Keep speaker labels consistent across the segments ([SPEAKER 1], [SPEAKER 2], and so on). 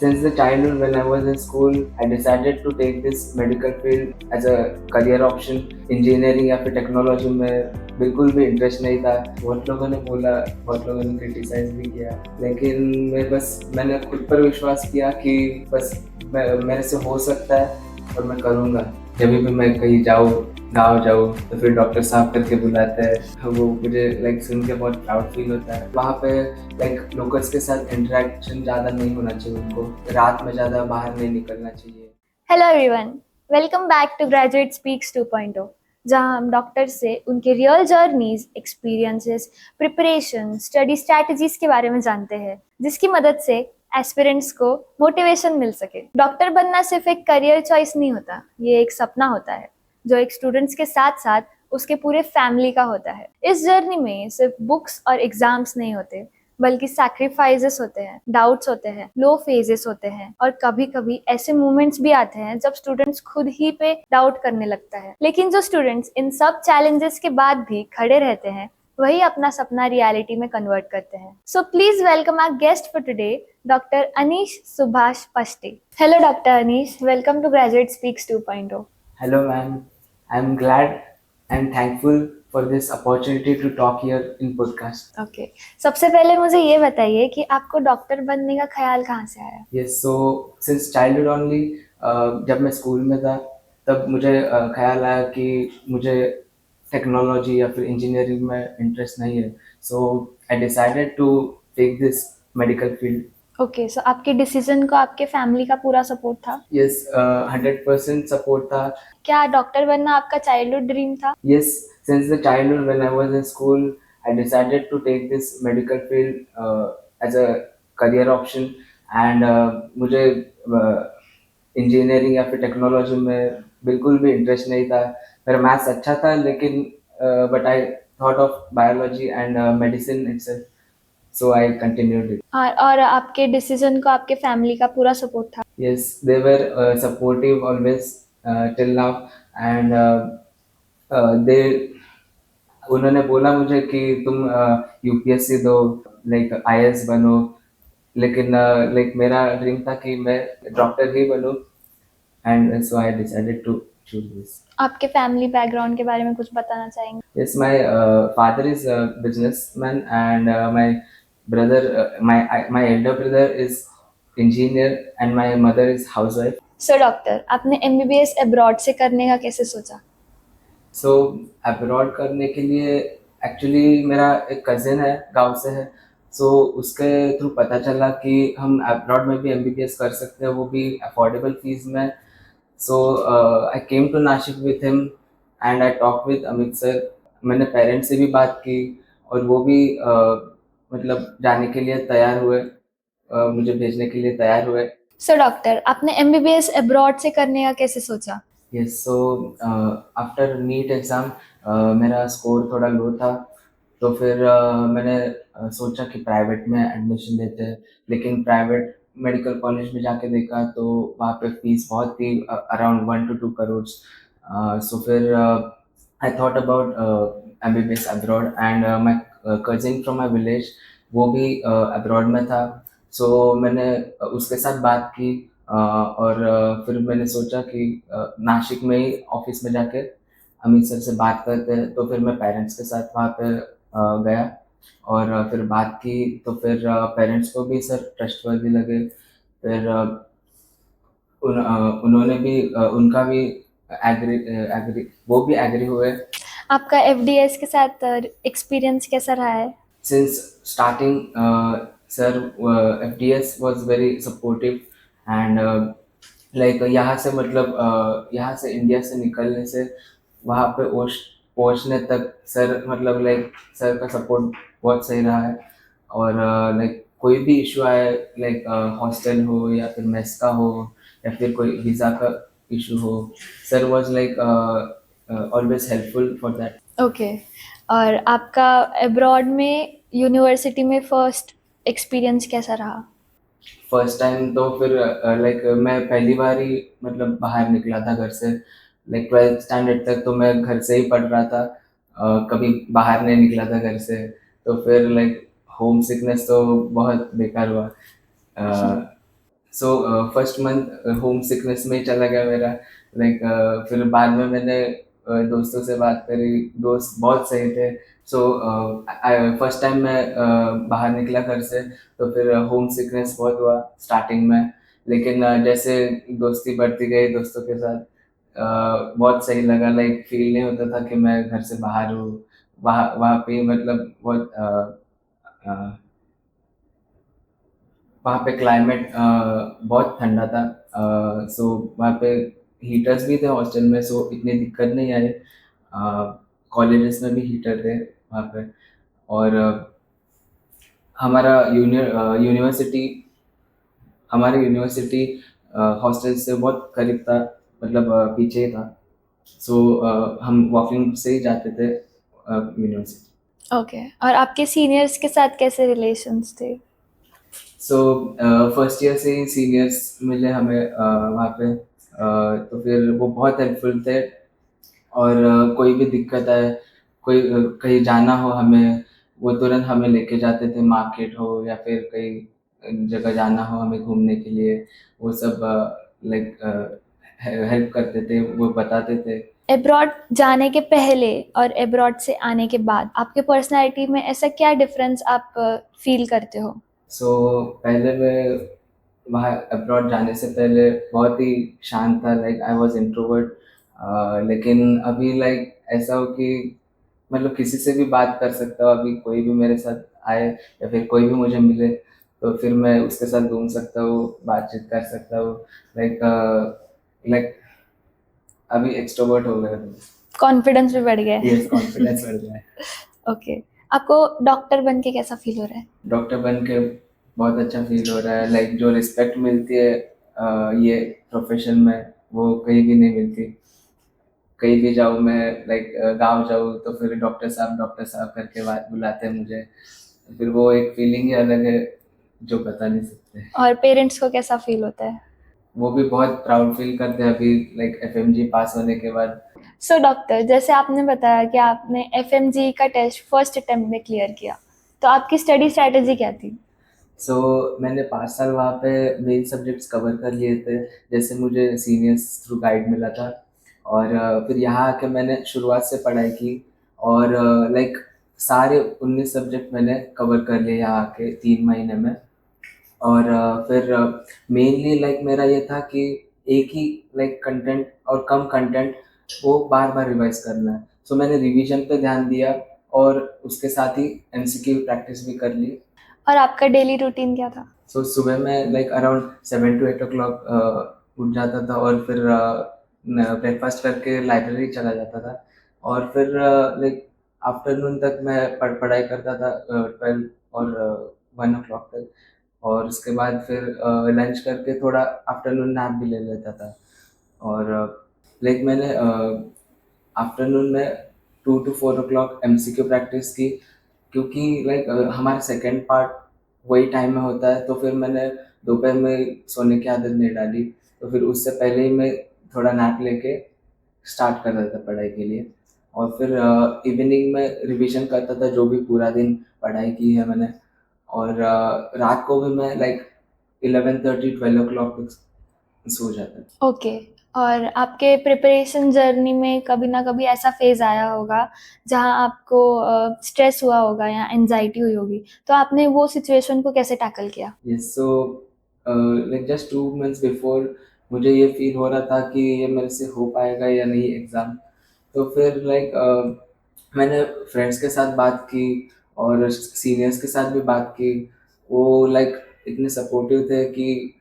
[SPEAKER 1] Since the childhood, when I was in school, I decided to take this medical field as a career option. Engineering या फिर technology में बिल्कुल भी interest नहीं था। बहुत लोगों ने बोला, बहुत लोगों ने क्रिटिसाइज भी किया, लेकिन मैंने खुद पर विश्वास किया कि बस मेरे से हो सकता है और मैं करूँगा। जब भी मैं कहीं जाऊँ, गाँव जाऊँ, तो फिर डॉक्टर साहब करके बुलाते हैं, वो मुझे सुन के बहुत प्राउड फील होता है। वहाँ पे लोकल्स के साथ इंटरेक्शन ज़्यादा नहीं होना चाहिए, उनको रात में ज़्यादा बाहर नहीं निकलना चाहिए।
[SPEAKER 2] Hello everyone, welcome back to graduate speaks 2.0, जहां हम डॉक्टर से उनके real journeys, experiences, preparation, study strategies के बारे में जानते हैं, जिसकी मदद से एस्पिरेंट्स को मोटिवेशन मिल सके। डॉक्टर बनना सिर्फ एक करियर चॉइस नहीं होता, ये एक सपना होता है जो एक स्टूडेंट्स के साथ साथ उसके पूरे फैमिली का होता है। इस जर्नी में सिर्फ बुक्स और एग्जाम्स नहीं होते, बल्कि सैक्रिफाइसेस होते हैं, डाउट्स होते हैं, लो फेजेस होते हैं, और कभी कभी ऐसे मोमेंट्स भी आते हैं जब स्टूडेंट्स खुद ही पे डाउट करने लगता है। लेकिन जो स्टूडेंट्स इन सब चैलेंजेस के बाद भी खड़े रहते हैं, वही अपना सपना रियलिटी में कन्वर्ट करते हैं। So please welcome our guest for today, doctor Anish Subhash Pashte. Hello doctor Anish, welcome to graduate speaks 2.0।
[SPEAKER 1] Hello, ma'am. I'm glad and thankful for this opportunity to talk here in podcast.
[SPEAKER 2] Okay, सबसे पहले मुझे ये बताइए कि आपको डॉक्टर बनने का ख्याल कहाँ से आया?
[SPEAKER 1] Yes, so since childhood only, जब मैं स्कूल में था तब मुझे ख्याल आया कि मुझे टेक्नोलॉजी या फिर इंजीनियरिंग में इंटरेस्ट नहीं है, so I decided to take this medical field.
[SPEAKER 2] Okay, so आपके डिसीजन को आपके फैमिली का पूरा सपोर्ट था?
[SPEAKER 1] यस, 100% सपोर्ट था।
[SPEAKER 2] क्या डॉक्टर बनना आपका चाइल्डहुड ड्रीम था?
[SPEAKER 1] Yes, since the childhood when I was in school, I decided to take this medical field as a career option and मुझे इंजीनियरिंग या फिर टेक्नोलॉजी में बिल्कुल भी इंटरेस्ट नहीं था। मेरा मैथ्स अच्छा था, लेकिन but I thought of biology and medicine itself, so I continued it.
[SPEAKER 2] और आपके डिसीजन को आपके फैमिली का पूरा सपोर्ट था?
[SPEAKER 1] Yes, they were supportive always till now, and they उन्होंने बोला मुझे कि तुम यूपीएससी दो, आईएएस बनो, लेकिन मेरा ड्रीम था कि मैं डॉक्टर ही बनूं, and so I decided to choose this.
[SPEAKER 2] आपके फैमिली बैकग्राउंड के बारे में कुछ बताना चाहेंगे?
[SPEAKER 1] Yes, my father is a businessman, and my elder brother is engineer, and my mother is housewife.
[SPEAKER 2] So doctor, आपने एमबीबीएस अब्रॉड से करने का कैसे सोचा?
[SPEAKER 1] So अब्रॉड करने के लिए एक्चुअली मेरा एक कजिन है, गांव से है, सो उसके थ्रू पता चला कि हम अब्रॉड में भी एमबीबीएस कर सकते हैं, वो भी अफोर्डेबल फीस में। So I came to Nashik with him and I talk with Amit sir. मैंने पेरेंट्स से भी बात की और वो भी जाने के लिए तैयार हुए, मुझे भेजने के लिए तैयार हुए।
[SPEAKER 2] सो डॉक्टर, आपने एमबीबीएस अब्रॉड से करने का कैसे सोचा?
[SPEAKER 1] Yes, so after NEET exam मेरा स्कोर थोड़ा लो था, तो फिर मैंने सोचा कि प्राइवेट में एडमिशन लेते हैं, लेकिन प्राइवेट मेडिकल कॉलेज में जाके देखा तो वहाँ पे फीस बहुत थी, अराउंड 1 to 2 करोड़। सो फिर I thought about MBBS abroad, and my cousin from my village, वो भी अब्रॉड में था। सो मैंने उसके साथ बात की, और फिर मैंने सोचा कि नासिक में ही ऑफिस में जाके अमित सर से बात करते हैं, तो फिर मैं पेरेंट्स के साथ वहाँ पे गया और फिर बात की, तो फिर पेरेंट्स को भी सर ट्रस्टवर्दी लगे। फिर उन्होंने भी उनका भी एग्री वो भी एग्री हुए।
[SPEAKER 2] आपका एफडीएस के साथ एक्सपीरियंस कैसा रहा है?
[SPEAKER 1] Since starting, sir, FDS was very supportive, and यहाँ से यहाँ से इंडिया से निकलने से वहाँ पे पहुँचने तक सर सर का सपोर्ट बहुत सही रहा है। और कोई भी इशू आए, हॉस्टल हो या फिर मेस का हो या फिर कोई वीज़ा का इशू हो, sir was always helpful for that.
[SPEAKER 2] Okay, और आपका अब्रॉड में यूनिवर्सिटी में फर्स्ट एक्सपीरियंस कैसा रहा?
[SPEAKER 1] फर्स्ट टाइम तो फिर मैं पहली बार ही बाहर निकला था घर से। 12th स्टैंडर्ड तक तो मैं घर से ही पढ़ रहा था, कभी बाहर नहीं निकला था घर से। तो फिर होम सिकनेस तो बहुत बेकार हुआ। So first month home sickness में ही चला गया मेरा। लाइक फिर बाद में मैंने दोस्तों से बात करी, दोस्त बहुत सही थे। सो फर्स्ट टाइम मैं बाहर निकला घर से, तो फिर होम सिकनेस बहुत हुआ स्टार्टिंग में। लेकिन जैसे दोस्ती बढ़ती गई दोस्तों के साथ, बहुत सही लगा। लाइक फील नहीं होता था कि मैं घर से बाहर हूँ। वहाँ वहाँ पे मतलब बहुत वहाँ पे क्लाइमेट बहुत ठंडा था। सो वहाँ पे हीटर्स भी थे हॉस्टल में, सो इतनी दिक्कत नहीं आई। कॉलेजेस में भी हीटर थे वहाँ पे। और हमारा यूनिवर्सिटी हमारे यूनिवर्सिटी हॉस्टल से बहुत करीब था, मतलब पीछे ही था। सो हम वॉकिंग से ही जाते थे यूनिवर्सिटी।
[SPEAKER 2] ओके, और आपके सीनियर्स के साथ कैसे रिलेशंस थे?
[SPEAKER 1] सो फर्स्ट ईयर से ही सीनियर्स मिले हमें वहाँ पे। तो फिर वो बहुत हेल्पफुल थे। और कोई भी दिक्कत आए, कोई कहीं जाना हो हमें, वो तुरंत हमें लेके जाते थे, मार्केट हो या फिर कहीं जगह जाना हो हमें घूमने के लिए। वो सब लाइक हेल्प करते थे, वो बताते थे।
[SPEAKER 2] अब्रॉड जाने के पहले और अब्रॉड से आने के बाद आपके पर्सनालिटी में ऐसा क्या डिफरेंस आप फील करते हो?
[SPEAKER 1] सो पहले मैं वहाँ अब्रॉड जाने से पहले बहुत ही शांत था, लाइक आई वाज इंट्रोवर्ट। लेकिन अभी लाइक ऐसा हो कि मतलब किसी से भी बात कर सकता हूँ। अभी कोई भी मेरे साथ आए या फिर कोई भी मुझे मिले, तो फिर मैं उसके साथ घूम सकता हूँ, बातचीत कर सकता हूँ। लाइक लाइक अभी एक्सट्रोवर्ट हो गया हूँ।
[SPEAKER 2] कॉन्फिडेंस भी बढ़ गया है।
[SPEAKER 1] यस, कॉन्फिडेंस बढ़ गया है।
[SPEAKER 2] ओके, आपको डॉक्टर बन के कैसा फील हो रहा है?
[SPEAKER 1] डॉक्टर बन के बहुत अच्छा फील हो रहा है। लाइक जो रिस्पेक्ट मिलती है ये प्रोफेशन में, वो कहीं भी नहीं मिलती। कहीं भी जाऊँ मैं, लाइक गाँव जाऊँ तो फिर डॉक्टर साहब करके बात बुलाते हैं मुझे। तो फिर वो एक फीलिंग ही अलग है जो बता नहीं सकते।
[SPEAKER 2] और पेरेंट्स को कैसा फील होता है?
[SPEAKER 1] वो भी बहुत प्राउड फील करते हैं अभी, लाइक एफएमजी पास होने के बाद।
[SPEAKER 2] सो डॉक्टर, जैसे आपने बताया कि आपने एफएमजी का टेस्ट फर्स्ट अटेम्प्ट में क्लियर किया, तो आपकी स्टडी स्ट्रैटेजी क्या थी?
[SPEAKER 1] सो मैंने 5 साल वहाँ पे मेन सब्जेक्ट्स कवर कर लिए थे, जैसे मुझे सीनियर्स थ्रू गाइड मिला था। और फिर यहाँ आके मैंने शुरुआत से पढ़ाई की। और लाइक सारे 19 सब्जेक्ट मैंने कवर कर लिए यहाँ आके 3 महीने में। और फिर मेनली लाइक मेरा ये था कि एक ही लाइक कंटेंट और कम कंटेंट वो बार बार रिवाइज करना है। सो मैंने रिवीजन पे ध्यान दिया और उसके साथ ही एमसीक्यू प्रैक्टिस भी कर ली।
[SPEAKER 2] और आपका डेली रूटीन क्या था?
[SPEAKER 1] सो सुबह में लाइक अराउंड 7 to 8 o'clock उठ जाता था, और फिर ब्रेकफास्ट करके लाइब्रेरी चला जाता था। और फिर लाइक आफ्टरनून तक मैं पढ़ाई करता था 12 और 1 o'clock तक। और उसके बाद फिर लंच करके थोड़ा आफ्टरनून नैप भी ले लेता था। और लाइक मैंने आफ्टरनून में 2 to 4 o'clock एमसीक्यू प्रैक्टिस की, क्योंकि लाइक हमारा सेकंड पार्ट वही टाइम में होता है। तो फिर मैंने दोपहर में सोने की आदत नहीं डाली, तो फिर उससे पहले ही मैं थोड़ा नैप लेके स्टार्ट कर देता था पढ़ाई के लिए। और फिर इवनिंग में रिवीजन करता था जो भी पूरा दिन पढ़ाई की है मैंने। और रात को भी मैं लाइक 11:30 12 o'clock तक सो जाता था।
[SPEAKER 2] ओके, और आपके प्रिपरेशन जर्नी में कभी ना कभी ऐसा फेज आया होगा जहाँ आपको स्ट्रेस हुआ होगा या एंजाइटी हुई होगी, तो आपने वो सिचुएशन को कैसे टैकल किया?
[SPEAKER 1] Yes, so like just 2 months before मुझे ये फील हो रहा था कि ये मेरे से हो पाएगा या नहीं एग्ज़ाम। तो फिर लाइक मैंने फ्रेंड्स के साथ बात की और सीनियर्स के साथ भी बात की। वो लाइक इतने सपोर्टिव थे कि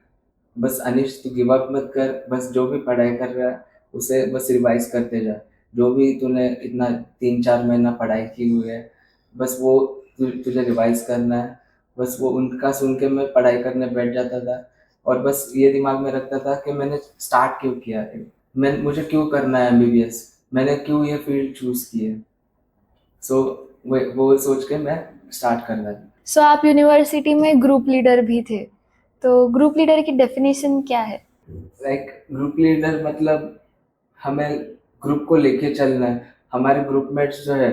[SPEAKER 1] बस अनिश तू गिव अप मत कर, बस जो भी पढ़ाई कर रहा है उसे बस रिवाइज करते जा। जो भी तूने इतना 3 4 महीना पढ़ाई की हुई है, बस वो तुझे रिवाइज करना है। बस वो उनका सुन के मैं पढ़ाई करने बैठ जाता था। और बस ये दिमाग में रखता था कि मैंने स्टार्ट क्यों किया है, मुझे क्यों करना है एमबीबीएस, मैंने क्यों ये फील्ड चूज की है। सो वो सोच के मैं स्टार्ट कर रहा था।
[SPEAKER 2] सो आप यूनिवर्सिटी में ग्रुप लीडर भी थे, तो ग्रुप लीडर की डेफिनेशन क्या है?
[SPEAKER 1] लाइक ग्रुप लीडर मतलब हमें ग्रुप को लेके चलना है। हमारे ग्रुपमेट्स जो है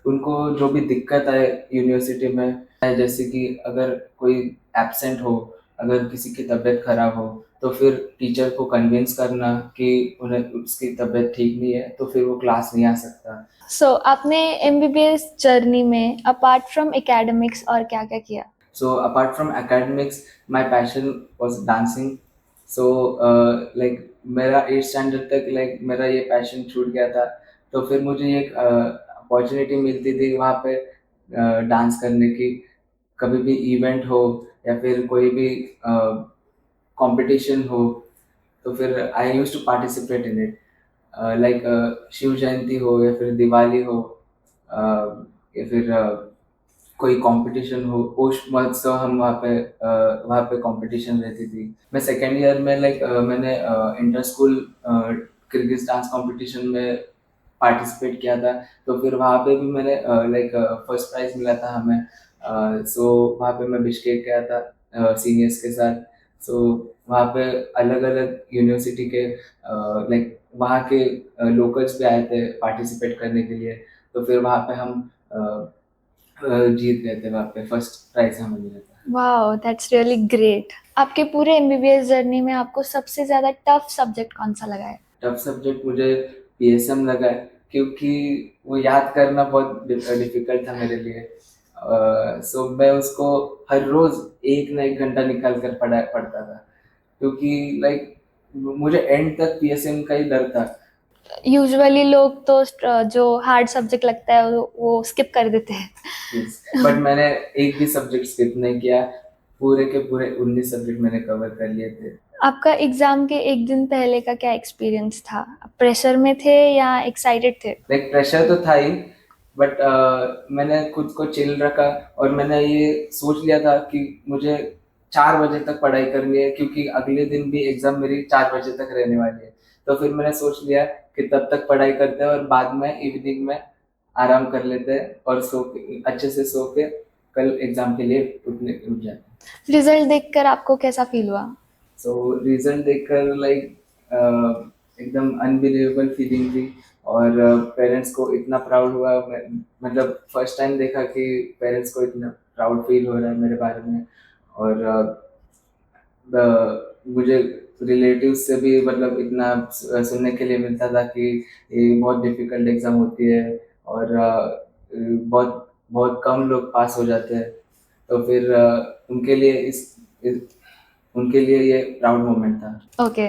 [SPEAKER 1] उनको जो भी दिक्कत आए यूनिवर्सिटी में, जैसे कि अगर कोई एब्सेंट हो, अगर किसी की तबीयत खराब हो तो फिर टीचर को कन्विंस करना कि उन्हें उसकी तबीयत ठीक नहीं है तो फिर वो क्लास नहीं आ सकता।
[SPEAKER 2] सो आपने एमबीबीएस जर्नी में अपार्ट फ्रॉम एकेडमिक्स और क्या क्या किया?
[SPEAKER 1] So apart from academics, my passion was dancing. So like मेरा 8th स्टैंडर्ड तक लाइक मेरा ये पैशन छूट गया था, तो फिर मुझे एक अपॉर्चुनिटी मिलती थी वहाँ पे डांस करने की। कभी भी इवेंट हो या फिर कोई भी कंपटीशन हो तो फिर I used to participate in it. Like Shiv Jayanti हो या फिर दिवाली हो, या फिर कोई कंपटीशन हो, पोष महोत्सव हम वहाँ पे कंपटीशन रहती थी। मैं सेकंड ईयर में लाइक मैंने inter school Kyrgyz dance competition में पार्टिसिपेट किया था, तो फिर वहाँ पे भी मैंने लाइक फर्स्ट प्राइज़ मिला था हमें। सो वहाँ पे मैं बिश्केक गया था सीनियर्स के साथ। सो वहाँ पे अलग-अलग यूनिवर्सिटी के लाइक वहाँ के लोकल्स भी आए थे पार्टिसिपेट करने के लिए, तो फिर वहाँ पे हम जीत गए थे, वहाँ पे फर्स्ट प्राइज़ हमें मिला था।
[SPEAKER 2] Wow, that's really great. आपके पूरे एमबीबीएस जर्नी में आपको सबसे ज़्यादा टफ सब्जेक्ट कौन-सा लगा है?
[SPEAKER 1] टफ सब्जेक्ट मुझे पीएसएम लगा है, क्योंकि वो याद करना बहुत डिफ़िकल्ट था मेरे लिए। सो मैं उसको हर रोज़ 1 ना 1 घंटा निकाल कर पढ़ता था, क्योंकि लाइक मुझे एंड तक पीएसएम का ही डर था।
[SPEAKER 2] यूजुअली लोग तो जो हार्ड सब्जेक्ट लगता है वो स्किप कर देते हैं।
[SPEAKER 1] यस, बट मैंने एक भी सब्जेक्ट स्किप नहीं किया, पूरे के पूरे 19 सब्जेक्ट मैंने कवर कर लिए थे।
[SPEAKER 2] आपका एग्जाम के एक दिन पहले का क्या एक्सपीरियंस था? आप प्रेशर में थे या एक्साइटेड थे?
[SPEAKER 1] लाइक प्रेशर तो था ही, बट मैंने खुद को चिल रखा और मैंने ये सोच लिया था कि मुझे 4 बजे तक पढ़ाई करनी है, क्योंकि अगले दिन भी एग्ज़ाम मेरी 4 बजे तक रहने वाली है। तो फिर मैंने सोच लिया कि तब तक पढ़ाई करते हैं और बाद में इवनिंग में आराम कर लेते हैं और अच्छे से सो के कल एग्ज़ाम के लिए उठ जाते हैं।
[SPEAKER 2] रिजल्ट देखकर आपको कैसा फील हुआ?
[SPEAKER 1] सो रिजल्ट देखकर लाइक एकदम अनबिलीवेबल फीलिंग थी और पेरेंट्स को इतना प्राउड हुआ। मतलब फर्स्ट टाइम देखा कि पेरेंट्स को इतना प्राउड फील हो रहा है मेरे बारे में। और मुझे रिलेटिव्स से भी मतलब इतना सुनने के लिए मिलता था कि ये बहुत डिफ़िकल्ट एग्ज़ाम होती है और बहुत बहुत कम लोग पास हो जाते हैं। तो फिर उनके लिए इस उनके लिए ये प्राउड मोमेंट था।
[SPEAKER 2] ओके।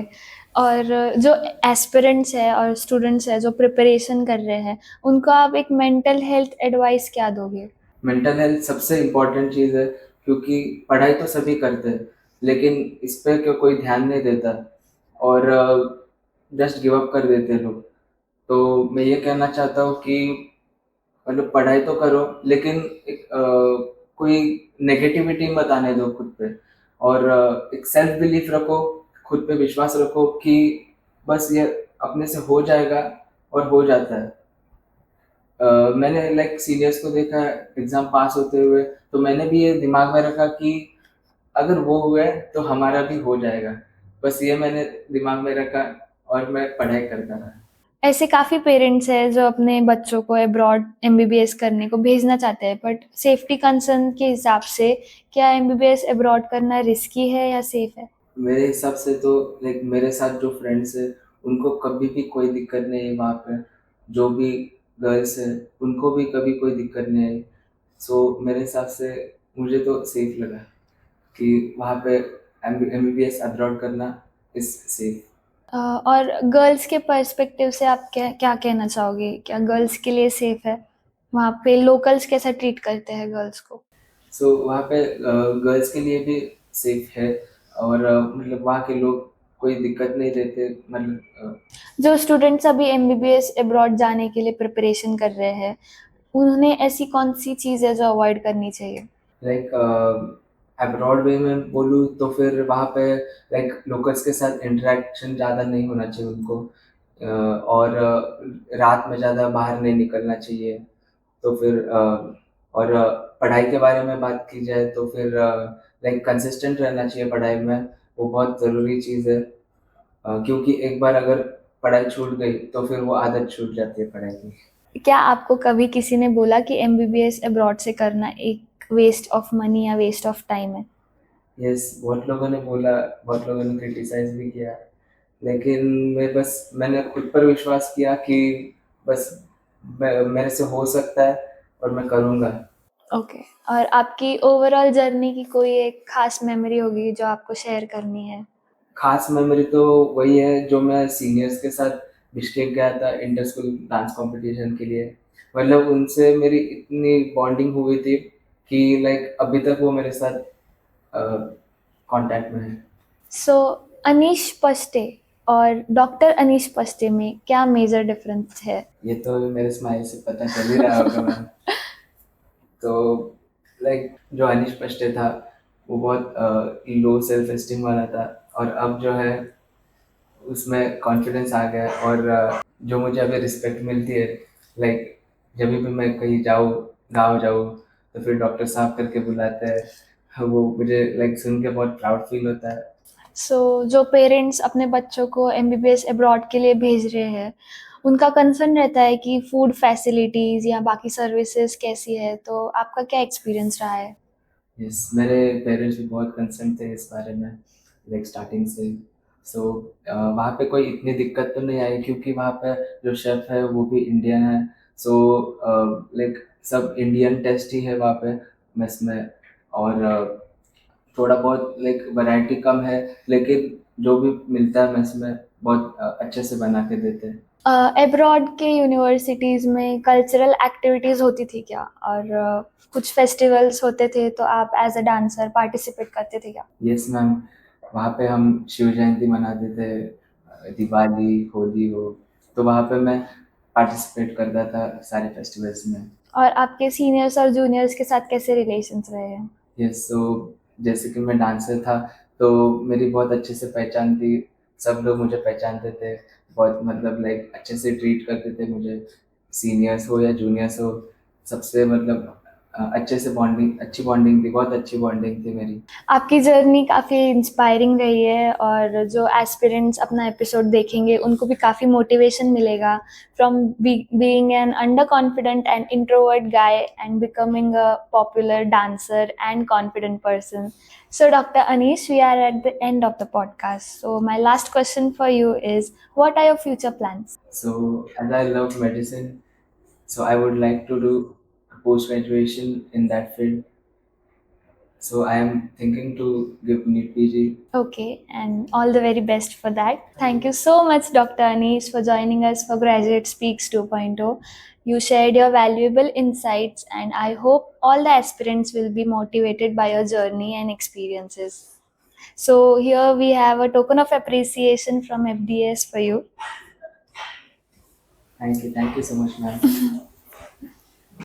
[SPEAKER 2] और जो एस्पिरेंट्स है और स्टूडेंट्स है जो प्रिपरेशन कर रहे हैं, उनको आप एक मेंटल हेल्थ एडवाइस क्या दोगे?
[SPEAKER 1] मेंटल हेल्थ सबसे इम्पोर्टेंट चीज़ है, क्योंकि पढ़ाई तो सभी करते हैं, लेकिन इस पे कोई ध्यान नहीं देता और जस्ट गिव अप कर देते हैं लोग। तो मैं ये कहना चाहता हूँ कि मतलब पढ़ाई तो करो, लेकिन एक कोई नेगेटिविटी मत आने दो खुद पे और एक सेल्फ बिलीफ रखो, खुद पे विश्वास रखो कि बस ये अपने से हो जाएगा और हो जाता है। मैंने लाइक सीनियर्स को देखा है एग्ज़ाम पास होते हुए, तो मैंने भी ये दिमाग में रखा कि अगर वो हुए तो हमारा भी हो जाएगा। बस ये मैंने दिमाग में रखा और मैं पढ़ाई करता रहा।
[SPEAKER 2] ऐसे काफ़ी पेरेंट्स हैं जो अपने बच्चों को अब्रॉड एमबीबीएस करने को भेजना चाहते हैं, बट सेफ्टी कंसर्न के हिसाब से क्या एमबीबीएस अब्रॉड करना रिस्की है या सेफ है?
[SPEAKER 1] मेरे हिसाब से तो लाइक मेरे साथ जो फ्रेंड्स हैं, उनको कभी भी कोई दिक्कत नहीं है वहाँ पे। जो भी गर्ल्स हैं, उनको भी कभी कोई दिक्कत नहीं आई। सो मेरे हिसाब से मुझे तो सेफ लगा कि वहाँ पे एमबीबीएस अब्रॉड करना इज़ सेफ।
[SPEAKER 2] और गर्ल्स के पर्सपेक्टिव से आप क्या क्या कहना चाहोगे? क्या गर्ल्स के लिए सेफ है? वहाँ पे लोकल्स कैसा ट्रीट करते हैं गर्ल्स को?
[SPEAKER 1] सो वहाँ पे गर्ल्स के लिए भी सेफ है और मतलब वहाँ के लोग कोई दिक्कत नहीं देते, मतलब
[SPEAKER 2] जो स्टूडेंट्स अभी एमबीबीएस अब्रॉड जाने के लिए प्रिपरेशन कर रहे हैं, उन्हें ऐसी कौन सी चीज़ है जो अवॉइड करनी चाहिए?
[SPEAKER 1] लाइक अब्रॉड वे में बोलूँ तो फिर वहाँ पे लाइक लोकल्स के साथ इंटरेक्शन ज़्यादा नहीं होना चाहिए उनको, और रात में ज़्यादा बाहर नहीं निकलना चाहिए। तो फिर और पढ़ाई के बारे में बात की जाए तो फिर लाइक कंसिस्टेंट रहना चाहिए पढ़ाई में, वो बहुत ज़रूरी चीज़ है। क्योंकि एक बार अगर पढ़ाई छूट गई तो फिर वो आदत छूट जाती है पढ़ाई की।
[SPEAKER 2] क्या आपको कभी किसी ने बोला कि एमबीबीएस अब्रॉड से करना एक वेस्ट ऑफ मनी या वेस्ट ऑफ टाइम है?
[SPEAKER 1] यस, बहुत लोगों ने बोला, बहुत लोगों ने क्रिटिसाइज़ भी किया, लेकिन मैंने खुद पर विश्वास किया कि बस मेरे से हो सकता है और मैं करूँगा।
[SPEAKER 2] ओके। और आपकी ओवरऑल जर्नी की कोई एक खास मेमोरी होगी जो आपको शेयर करनी है?
[SPEAKER 1] खास मेमोरी तो वही है जो मैं सीनियर्स के साथ बिश्केक गया था इंटर स्कूल डांस कॉम्पिटिशन के लिए। मतलब उनसे मेरी इतनी बॉन्डिंग हुई थी कि लाइक अभी तक वो मेरे साथ कॉन्टैक्ट में है।
[SPEAKER 2] सो अनीश पस्टे और डॉक्टर अनीश पस्टे में क्या मेजर डिफरेंस है?
[SPEAKER 1] ये तो मेरे स्माइल से पता चल ही रहा होगा मैम। तो लाइक जो अनीश पश्टे था, वो बहुत लो सेल्फ एस्टीम वाला था और अब जो है उसमें कॉन्फिडेंस आ गया है और जो मुझे अभी रिस्पेक्ट मिलती है, लाइक जब भी मैं कहीं जाऊँ, गाँव जाऊँ, तो फिर डॉक्टर साहब करके बुलाते हैं। वो मुझे लाइक सुन के बहुत प्राउड फील होता है।
[SPEAKER 2] सो जो पेरेंट्स अपने बच्चों को एमबीबीएस अब्रॉड के लिए भेज रहे हैं, उनका कंसर्न रहता है कि फूड फैसिलिटीज़ या बाकी सर्विसेज कैसी है, तो आपका क्या एक्सपीरियंस रहा है?
[SPEAKER 1] यस, मेरे पेरेंट्स भी बहुत कंसर्न थे इस बारे में, लाइक स्टार्टिंग से। सो वहाँ पे कोई इतनी दिक्कत तो नहीं आई क्योंकि वहाँ पे जो शेफ़ है वो भी इंडियन है। सो लाइक सब इंडियन टेस्ट ही है वहाँ पे मेस में और थोड़ा बहुत लाइक वैरायटी कम है, लेकिन जो भी मिलता है मेस में बहुत अच्छे से बना के देते हैं।
[SPEAKER 2] अब्रॉड के यूनिवर्सिटीज़ में कल्चरल एक्टिविटीज़ होती थी क्या? और कुछ फेस्टिवल्स होते थे तो आप एज़ अ डांसर पार्टिसिपेट करते थे क्या?
[SPEAKER 1] यस मैम, वहाँ पे हम शिव जयंती मनाते थे, दिवाली, होली हो, तो वहाँ पे मैं पार्टिसिपेट करता था सारे फेस्टिवल्स में।
[SPEAKER 2] और आपके सीनियर्स और जूनियर्स के साथ कैसे रिलेशंस रहे हैं?
[SPEAKER 1] यस, सो जैसे कि मैं डांसर था, तो मेरी बहुत अच्छे से पहचान थी, सब लोग मुझे पहचानते थे, बहुत मतलब लाइक अच्छे से ट्रीट करते थे मुझे, सीनियर्स हो या जूनियर्स हो, सबसे मतलब अच्छी बॉन्डिंग थी, बहुत अच्छी बॉन्डिंग थी मेरी।
[SPEAKER 2] आपकी जर्नी काफ़ी इंस्पायरिंग रही है और जो एस्पिरेंट्स अपना एपिसोड देखेंगे उनको भी काफ़ी मोटिवेशन मिलेगा from being an under confident and introvert guy and becoming a popular dancer and confident person. So, Dr. Anish, we are at the end of the podcast. So, my last question for you is, what are your future plans?
[SPEAKER 1] So as I love medicine, so I would like to do post graduation in that field. So I am thinking to give NEET PG.
[SPEAKER 2] Okay, and all the very best for that. Thank you so much, Dr. Anish, for joining us for Graduate Speaks 2.0. You shared your valuable insights, and I hope all the aspirants will be motivated by your journey and experiences. So, here we have a token of appreciation from FDS for you.
[SPEAKER 1] Thank you so much, ma'am.